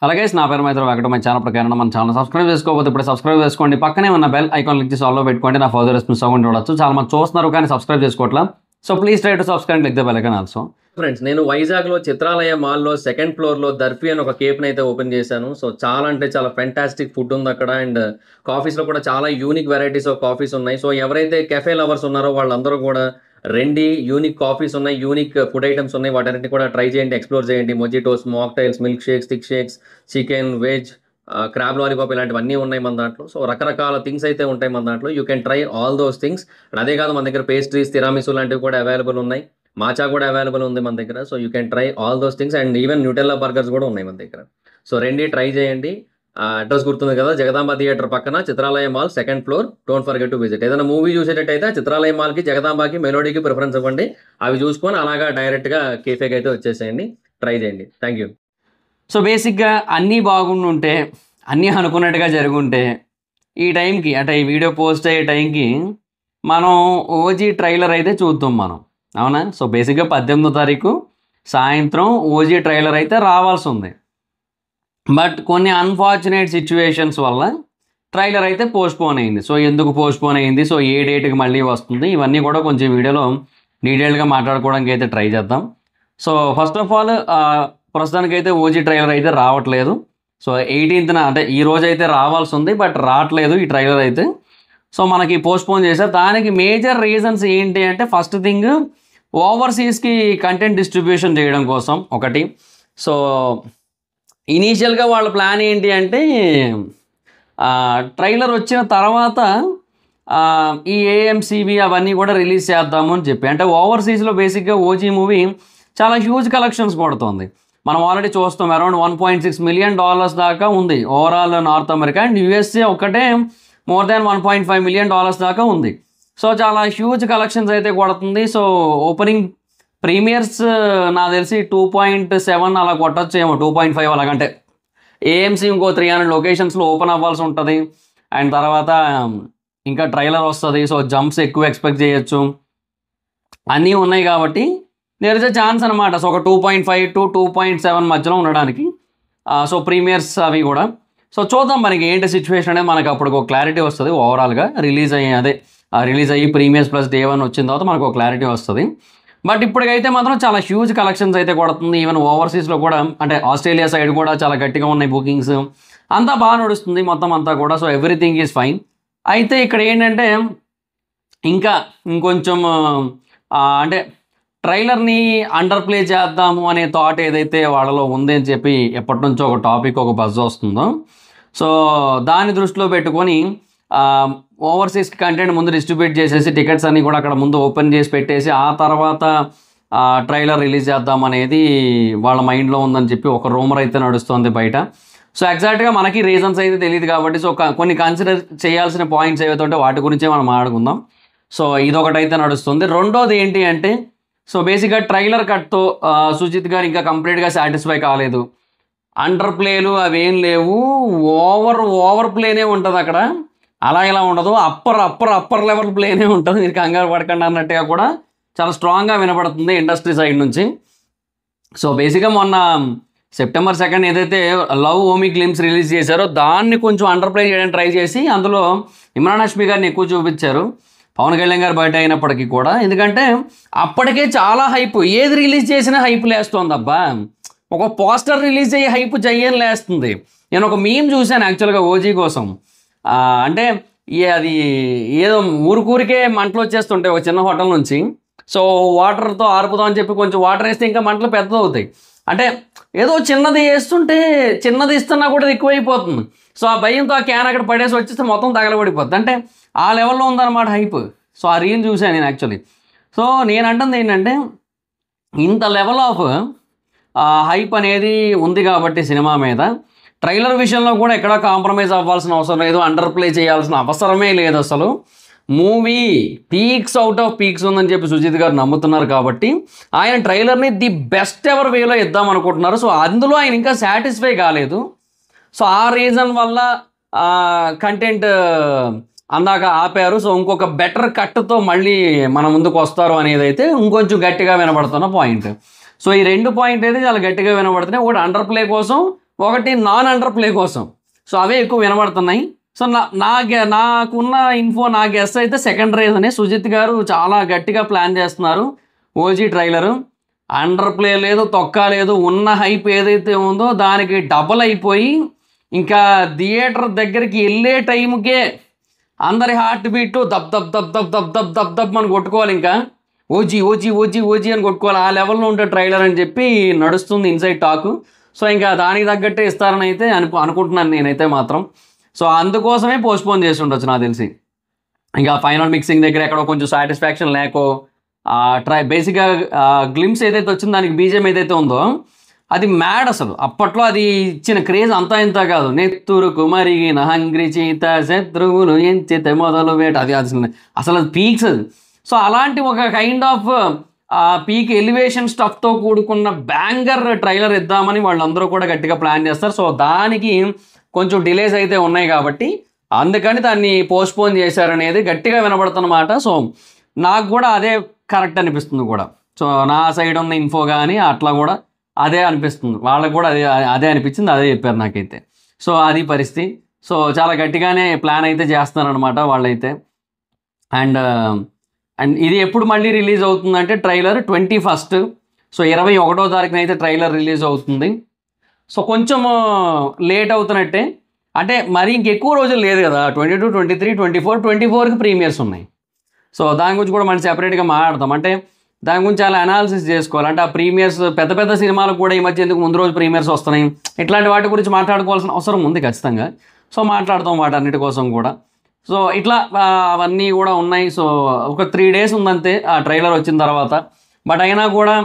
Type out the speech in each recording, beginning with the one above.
అలాగే నా పేరు మైత్రి వెంకట మై ఛానల్ ప్రకారం మన ఛానల్ సబ్స్క్రైబ్ చేసుకోకపోతే ఇప్పుడు సబ్స్క్రైబ్ చేసుకోండి. పక్కనే ఉన్న బెల్ ఐకాన్ క్లిక్ చేసి ఆల్లో పెట్టుకోండి. నా ఫర్దర్ రెస్పాన్స్ అవ్వండి చూడొచ్చు. చాలా మంది చూస్తున్నారు కానీ సబ్స్క్రైబ్ చేసుకోవట్లా. So please try to subscribe click the bell icon also. Friends, నేను వైజాగ్లో చిత్రాలయ మాల్లో సెకండ్ ఫ్లోర్లో దర్ఫీ అని ఒక కేఫ్ని అయితే ఓపెన్ చేశాను. సో చాలా అంటే చాలా ఫెంటాస్టిక్ ఫుడ్ ఉంది అక్కడ. అండ్ కాఫీస్లో కూడా చాలా యూనిక్ వెరైటీస్ ఆఫ్ కాఫీస్ ఉన్నాయి. సో ఎవరైతే కెఫే లవర్స్ ఉన్నారో వాళ్ళందరూ కూడా రెండి యూనిక్ కాఫీస్ ఉన్నాయి, యూనిక్ ఫుడ్ ఐటమ్స్ ఉన్నాయి. వాటన్నిటిని కూడా ట్రై చేయండి, ఎక్స్ప్లోర్ చేయండి. Mojitos, mocktails, milk shakes, thick shakes, chicken, veg, crab lollipop ఇలాంటివన్నీ ఉన్నాయి మన దాంట్లో. సో రకరకాల థింగ్స్ అయితే ఉంటాయి మన దాంట్లో. You can try all those things. అదే కాదు, మన దగ్గర పేస్ట్రీస్, తిరామిసు లాంటివి కూడా అవైలబుల్ ఉన్నాయి. మాచా కూడా అవైలబుల్ ఉంది మన దగ్గర. So you can try all those things. And even Nutella burgers కూడా ఉన్నాయి మన దగ్గర. సో రెండి ట్రై చేయండి. అడ్రస్ గుర్తుంది కదా, జగదాంబ థియేటర్ పక్కన Chitralaya mall second floor. Don't forget to visit. ఏదైనా మూవీ చూసేటట్టయితే చిత్రాలయ మాల్కి, జగదాంబకి, మెలోడీకి ప్రిఫరెన్స్ ఇవ్వండి. అవి చూసుకొని అలాగా డైరెక్ట్గా కేఫేకి అయితే వచ్చేసేయండి. ట్రై చేయండి. Thank you. సో బేసిక్గా అన్నీ బాగుండుంటే, అన్నీ అనుకున్నట్టుగా జరుగుంటే ఈ టైంకి అంటే ఈ వీడియో పోస్ట్ అయ్యే టైంకి మనం ఓజీ ట్రైలర్ అయితే చూద్దాం మనం, అవునా? సో బేసిక్గా 18వ తారీఖు సాయంత్రం ఓజీ ట్రైలర్ అయితే రావాల్సి ఉంది. బట్ కొన్ని అన్ఫార్చునేట్ సిచ్యువేషన్స్ వల్ల ట్రైలర్ అయితే పోస్ట్పోన్ అయింది. సో ఎందుకు పోస్ట్పోన్ అయింది, సో ఏ డేట్కి మళ్ళీ వస్తుంది, ఇవన్నీ కూడా కొంచెం వీడియోలో డీటెయిల్గా మాట్లాడుకోవడానికి అయితే ట్రై చేద్దాం. సో ఫస్ట్ ఆఫ్ ఆల్ ప్రస్తుతానికైతే ఓజీ ట్రైలర్ అయితే రావట్లేదు. సో 18న అంటే ఈ రోజు అయితే రావాల్సి ఉంది, బట్ రావట్లేదు ఈ ట్రైలర్ అయితే. సో మనకి పోస్ట్పోన్ చేశారు. దానికి మేజర్ రీజన్స్ ఏంటి అంటే, ఫస్ట్ థింగ్ ఓవర్సీస్కి కంటెంట్ డిస్ట్రిబ్యూషన్ చేయడం కోసం ఒకటి. సో ఇనీషియల్గా వాళ్ళ ప్లాన్ ఏంటి అంటే, ట్రైలర్ వచ్చిన తర్వాత ఈ ఏఎంసీబీ అవన్నీ కూడా రిలీజ్ చేద్దాము అని చెప్పి. అంటే ఓవర్సీస్లో బేసిక్గా ఓజీ మూవీ చాలా హ్యూజ్ కలెక్షన్స్ కొడుతుంది. మనం ఆల్రెడీ చూస్తాం, అరౌండ్ $1.6 మిలియన్ దాకా ఉంది overall north America. And USA ఒక్కటే మోర్ దాన్ $1.5 మిలియన్ దాకా ఉంది. సో చాలా హ్యూజ్ కలెక్షన్స్ అయితే కొడుతుంది. సో ఓపెనింగ్ ప్రీమియర్స్ నాకు తెలిసి 2.7 అలా కొట్టచ్చు ఏమో, 2.5 అలాగంటే. ఏఎంసీ ఇంకో 300 లొకేషన్స్లో ఓపెన్ అవ్వాల్సి ఉంటుంది. అండ్ తర్వాత ఇంకా ట్రైలర్ వస్తుంది. సో జంప్స్ ఎక్కువ ఎక్స్పెక్ట్ చేయొచ్చు, అన్నీ ఉన్నాయి కాబట్టి దేర్ ఇస్ ఎ ఛాన్స్ అనమాట. సో ఒక 2.5 to 2.7 మధ్యలో ఉండడానికి. సో ప్రీమియర్స్ అవి కూడా. సో చూద్దాం మనకి ఏంటి సిచ్యువేషన్ అనేది, మనకు అప్పుడు ఒక క్లారిటీ వస్తుంది. ఓవరాల్గా రిలీజ్ అయ్యి ప్రీమియర్స్ ప్లస్ డే 1 వచ్చిన తర్వాత మనకు ఒక క్లారిటీ వస్తుంది. బట్ ఇప్పటికైతే మాత్రం చాలా హ్యూజ్ కలెక్షన్స్ అయితే కొడుతుంది. ఈవెన్ ఓవర్సీస్లో కూడా, అంటే ఆస్ట్రేలియా సైడ్ కూడా చాలా గట్టిగా ఉన్నాయి బుకింగ్స్. అంతా బాగా నడుస్తుంది మొత్తం అంతా కూడా. So everything is fine. అయితే ఇక్కడ ఏంటంటే ఇంకొంచెం అంటే ట్రైలర్ని అండర్ ప్లే చేద్దాము అనే థాట్ ఏదైతే వాళ్ళలో ఉంది అని చెప్పి ఎప్పటి నుంచో ఒక టాపిక్, ఒక బజ్ వస్తుందో, సో దాన్ని దృష్టిలో పెట్టుకొని ఓవర్సీస్కి కంటెంట్ ముందు డిస్ట్రిబ్యూట్ చేసేసి టికెట్స్ అన్నీ కూడా అక్కడ ముందు ఓపెన్ చేసి పెట్టేసి ఆ తర్వాత ట్రైలర్ రిలీజ్ చేద్దాం అనేది వాళ్ళ మైండ్లో ఉందని చెప్పి ఒక రూమర్ అయితే నడుస్తుంది బయట. సో ఎగ్జాక్ట్గా మనకి రీజన్స్ అయితే తెలియదు కాబట్టి, సో కొన్ని కన్సిడర్ చేయాల్సిన పాయింట్స్ ఏవైతే ఉంటే వాటి గురించే మనం మాట్లాడుకుందాం. సో ఇదొకటైతే నడుస్తుంది. రెండోది ఏంటి అంటే, సో బేసిక్గా ట్రైలర్ కట్తో సుజిత్ గారు ఇంకా కంప్లీట్గా సాటిస్ఫై కాలేదు. అండర్ ప్లేలు అవేం లేవు, ఓవర్ ప్లేనే ఉంటుంది అక్కడ. అలా ఇలా ఉండదు, అప్పర్ లెవెల్ ప్లేనే ఉంటుంది. మీరు కంగారు పడకండి అన్నట్టుగా కూడా చాలా స్ట్రాంగ్గా వినపడుతుంది ఇండస్ట్రీ సైడ్ నుంచి. సో బేసిక్గా మొన్న సెప్టెంబర్ 2 ఏదైతే లవ్ ఓమి గ్లిమ్స్ రిలీజ్ చేశారో దాన్ని కొంచెం అండర్ ప్లే చేయడానికి ట్రై చేసి అందులో ఇమ్రాన్ హష్మీ గారిని ఎక్కువ చూపించారు, పవన్ కళ్యాణ్ గారు బయట అయినప్పటికీ కూడా. ఎందుకంటే అప్పటికే చాలా హైప్, ఏది రిలీజ్ చేసినా హైప్ లేస్తుంది అబ్బా. ఒక పోస్టర్ రిలీజ్ అయ్యి హైప్ చెయ్యని లేస్తుంది. నేను ఒక మీమ్ చూశాను యాక్చువల్గా ఓజీ కోసం. అంటే అది ఏదో ఊరికే మంటలు వచ్చేస్తుంటాయి ఒక చిన్న హోటల్ నుంచి. సో వాటర్తో ఆర్పుదాం అని చెప్పి కొంచెం వాటర్ వేస్తే ఇంకా మంటలు పెద్దది అవుతాయి. అంటే ఏదో చిన్నది వేస్తుంటే, చిన్నది ఇస్తున్నా కూడా ఎక్కువైపోతుంది. సో ఆ భయంతో ఆ క్యాన్ అక్కడ పడేసి వచ్చేస్తే మొత్తం తగలబడిపోతుంది. అంటే ఆ లెవెల్లో ఉందన్నమాట హైప్. సో ఆ రీల్ చూశాను నేను యాక్చువల్లీ. సో నేను అంటుంది ఏంటంటే, ఇంత లెవెల్ ఆఫ్ హైప్ అనేది ఉంది కాబట్టి సినిమా మీద, ట్రైలర్ విషయంలో కూడా ఎక్కడ కాంప్రమైజ్ అవ్వాల్సిన అవసరం లేదు, అండర్ ప్లే చేయాల్సిన అవసరమే లేదు. అసలు movie peaks out of peaks ఉందని చెప్పి సుజిత్ గారు నమ్ముతున్నారు కాబట్టి ఆయన ట్రైలర్ని ది బెస్ట్ ఎవర్ వేలో ఇద్దాం అనుకుంటున్నారు. సో అందులో ఆయన ఇంకా సాటిస్ఫై కాలేదు. సో ఆ రీజన్ వల్ల కంటెంట్ అందాక ఆపారు. సో ఇంకొక బెటర్ కట్తో మళ్ళీ మన ముందుకు వస్తారు అనేది అయితే ఇంకొంచెం గట్టిగా వినబడుతున్న పాయింట్. సో ఈ రెండు పాయింట్ అయితే చాలా గట్టిగా వినబడుతున్నాయి. ఒకటి అండర్ ప్లే కోసం, ఒకటి నాన్ అండర్ ప్లే కోసం. సో అవే ఎక్కువ వినబడుతున్నాయి. సో నాకున్న ఇన్ఫో, నా గెస్ అయితే సెకండ్ రీజనే. సుజిత్ గారు చాలా గట్టిగా ప్లాన్ చేస్తున్నారు. ఓజీ ట్రైలరు అండర్ ప్లే లేదు, తొక్క లేదు, ఉన్న హైప్ ఏదైతే ఉందో దానికి డబల్ అయిపోయి ఇంకా థియేటర్ దగ్గరికి వెళ్ళే టైంకే అందరి హార్ట్ బీట్ దబ్ దబ్ దబ్ దబ్ దబ్ దబ్ దబ్ దబ్ అని కొట్టుకోవాలి. ఇంకా ఓజీ ఓజీ ఓజీ ఓజీ అని కొట్టుకోవాలి. ఆ లెవెల్లో ఉంటే ట్రైలర్ అని చెప్పి నడుస్తుంది ఇన్సైడ్ టాక్. సో ఇంకా దానికి తగ్గట్టే ఇస్తారని అయితే అనుకుంటున్నాను నేనైతే మాత్రం. సో అందుకోసమే పోస్ట్పోన్ చేసి ఉండొచ్చు నాకు తెలిసి. ఇంకా ఫైనల్ మిక్సింగ్ దగ్గర ఎక్కడో కొంచెం సాటిస్ఫాక్షన్ లేకో బేసిక్గా గ్లిమ్స్ ఏదైతే వచ్చిందో దానికి బీజం ఏదైతే ఉందో అది మ్యాడ్ అసలు. అప్పట్లో అది ఇచ్చిన క్రేజ్ అంతా ఇంత కాదు. నెత్తురుకు మరిగిన హంగ్రి చీత శత్రువులు ఎంచితే మొదలు వేట, అది అసలు అది పీక్స్ అది. సో అలాంటి ఒక కైండ్ ఆఫ్ పీక్ ఎలివేషన్ స్టఫ్తో కూడుకున్న బ్యాంగర్ ట్రైలర్ ఇద్దామని వాళ్ళందరూ కూడా గట్టిగా ప్లాన్ చేస్తారు. సో దానికి కొంచెం డిలేస్ అయితే ఉన్నాయి కాబట్టి అందుకని దాన్ని పోస్ట్పోన్ చేశారనేది గట్టిగా వినబడుతున్నమాట. సో నాకు కూడా అదే కరెక్ట్ అనిపిస్తుంది కూడా. సో నా సైడ్ ఉన్న ఇన్ఫో కానీ అట్లా కూడా అదే అనిపిస్తుంది. వాళ్ళకు కూడా అదే అనిపించింది, అదే చెప్పారు నాకైతే. సో అది పరిస్థితి. సో చాలా గట్టిగానే ప్లాన్ అయితే చేస్తున్నారనమాట వాళ్ళైతే. అండ్ ఇది ఎప్పుడు మళ్ళీ రిలీజ్ అవుతుందంటే ట్రైలర్ 21st. సో 21వ తారీఖున అయితే ట్రైలర్ రిలీజ్ అవుతుంది. సో కొంచెం లేట్ అవుతున్నట్టే, అంటే మరి ఇంకెక్కువ రోజులు లేదు కదా. 22, 23, 24కి ప్రీమియర్స్ ఉన్నాయి. సో దాని గురించి కూడా మనం సెపరేట్గా మాట్లాడతాం. అంటే దాని గురించి చాలా అనాలిసిస్ చేసుకోవాలి. అంటే ఆ ప్రీమియర్స్ పెద్ద పెద్ద సినిమాలకు కూడా ఈ మధ్య ఎందుకు ముందు రోజు ప్రీమియర్స్ వస్తున్నాయి, ఇట్లాంటి వాటి గురించి మాట్లాడుకోవాల్సిన అవసరం ఉంది ఖచ్చితంగా. సో మాట్లాడతాం వాటన్నిటి కోసం కూడా. సో ఇట్లా అవన్నీ కూడా ఉన్నాయి. సో ఒక 3 days ఉందంతే ఆ ట్రైలర్ వచ్చిన తర్వాత. బట్ అయినా కూడా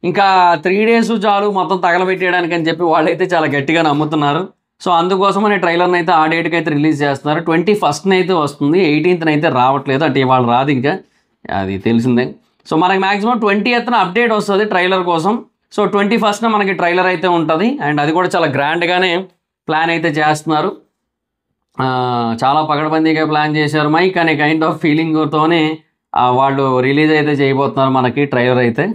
ఇంకా 3 days చాలు మొత్తం తగలబెట్టేయడానికి అని చెప్పి వాళ్ళైతే చాలా గట్టిగా నమ్ముతున్నారు. సో అందుకోసమని ట్రైలర్ని అయితే ఆ డేట్కి అయితే రిలీజ్ చేస్తున్నారు. 21st అయితే వస్తుంది, 18th అయితే రావట్లేదు. అంటే ఇవాళ రాదు, ఇంకా అది తెలిసిందే. సో మనకి మ్యాక్సిమం 20th అప్డేట్ వస్తుంది ట్రైలర్ కోసం. సో 21st మనకి ట్రైలర్ అయితే ఉంటుంది. అండ్ అది కూడా చాలా గ్రాండ్గానే ప్లాన్ అయితే చేస్తున్నారు. చాలా పకడ్బందీగా ప్లాన్ చేశారు. మైక్ అనే కైండ్ ఆఫ్ ఫీలింగ్తోనే వాళ్ళు రిలీజ్ అయితే చేయబోతున్నారు మనకి ట్రైలర్ అయితే.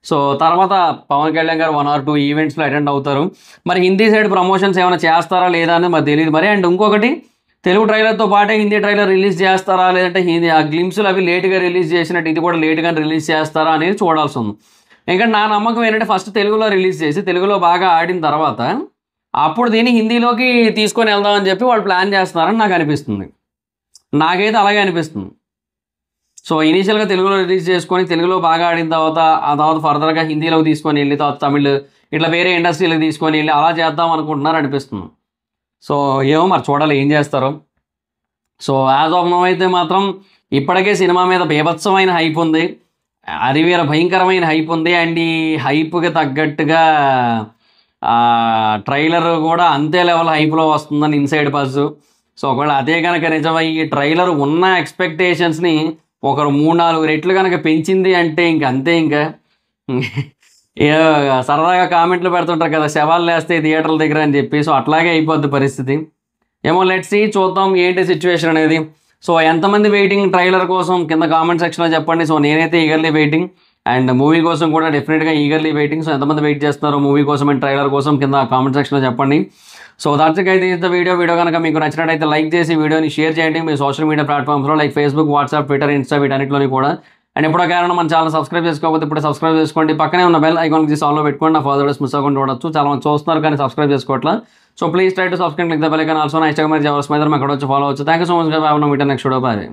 సో తర్వాత పవన్ కళ్యాణ్ గారు 1 or 2 ఈవెంట్స్లో అటెండ్ అవుతారు. మరి హిందీ సైడ్ ప్రమోషన్స్ ఏమైనా చేస్తారా లేదా అనేది మరి తెలియదు మరి. అండ్ ఇంకొకటి, తెలుగు ట్రైలర్తో పాటే హిందీ ట్రైలర్ రిలీజ్ చేస్తారా, లేదంటే హిందీ ఆ గ్లిమ్స్లు అవి లేట్గా రిలీజ్ చేసినట్టు ఇది కూడా లేట్గా రిలీజ్ చేస్తారా అనేది చూడాల్సి ఉంది. ఎందుకంటే నా నమ్మకం ఏంటంటే ఫస్ట్ తెలుగులో రిలీజ్ చేసి తెలుగులో బాగా ఆడిన తర్వాత అప్పుడు దీన్ని హిందీలోకి తీసుకొని వెళ్దామని చెప్పి వాళ్ళు ప్లాన్ చేస్తున్నారని నాకు అనిపిస్తుంది. నాకైతే అలాగే అనిపిస్తుంది. సో ఇనీషియల్గా తెలుగులో రిలీజ్ చేసుకొని తెలుగులో బాగా ఆడిన తర్వాత ఆ తర్వాత ఫర్దర్గా హిందీలోకి తీసుకొని వెళ్ళి తర్వాత తమిళ్ ఇట్లా వేరే ఇండస్ట్రీలకు తీసుకొని వెళ్ళి అలా చేద్దాం అనుకుంటున్నారు అనిపిస్తుంది. సో ఏమో మరి చూడాలి ఏం చేస్తారో. సో యాజ్ ఆఫ్ నౌ అయితే మాత్రం ఇప్పటికే సినిమా మీద బీభత్సమైన హైప్ ఉంది, అరివేర భయంకరమైన హైప్ ఉంది. అండ్ ఈ హైప్కి తగ్గట్టుగా ట్రైలర్ కూడా అంతే లెవెల్ హైప్లో వస్తుందని ఇన్సైడ్ బజ్. సో ఒకవేళ అదే కనుక నిజమై ఈ ట్రైలర్ ఉన్న ఎక్స్పెక్టేషన్స్ని ఒకరు 3-4 రెట్లు కనుక పెంచింది అంటే ఇంక అంతే. ఇంకా సరదాగా కామెంట్లు పెడుతుంటారు కదా, శవాలు లేస్తే థియేటర్ల దగ్గర అని చెప్పి. సో అట్లాగే అయిపోద్ది పరిస్థితి. ఏమో లెట్స్ సీ, చూద్దాం ఏంటి సిచ్యువేషన్ అనేది. సో ఎంతమంది వెయిటింగ్ ట్రైలర్ కోసం కింద కామెంట్ సెక్షన్లో చెప్పండి. సో నేనైతే ఈగర్లీ వెయిటింగ్, అండ్ మూవీ కోసం కూడా డెఫినెట్గా ఈగర్లీ వెయిటింగ్. సో ఎంతమంది వెయిట్ చేస్తున్నారో మూవీ కోసం అండ్ ట్రైలర్ కోసం కింద కామెంట్ సెక్షన్లో చెప్పండి. సో దాట్స్ అయితే ఇది వీడియో కనుక మీకు నచ్చినట్టయితే లైక్ చేసి వీడియోని షేర్ చేయండి మీ సోషల్ మీడియా ప్లాట్ఫామ్స్లో like Facebook, WhatsApp, Twitter, Insta వీటన్నిటిలోని కూడా. అండ్ ఎప్పుడో కారణం మన ఛానల్ సబ్స్క్రైబ్ చేసుకోకపోతే ఇప్పుడు సబ్స్క్రైబ్ చేసుకోండి. పక్కనే ఉన్న బెల్ ఐకాన్ తీసి ఆన్లో పెట్టుకోండి. నా ఫర్దర్ మిస్ అవ్వకుండా చూడొచ్చు. చాలా మంది చూస్తున్నారు కానీ సబ్స్క్రైబ్ చేసుకోవట్లా. So please try to subscribe, click the bell icon. Also నా ఇన్స్టాగ్రామ్ జావర్స్ మీద అక్కడ వచ్చి ఫాలో అవచ్చు. Thank you so much. Next video bye.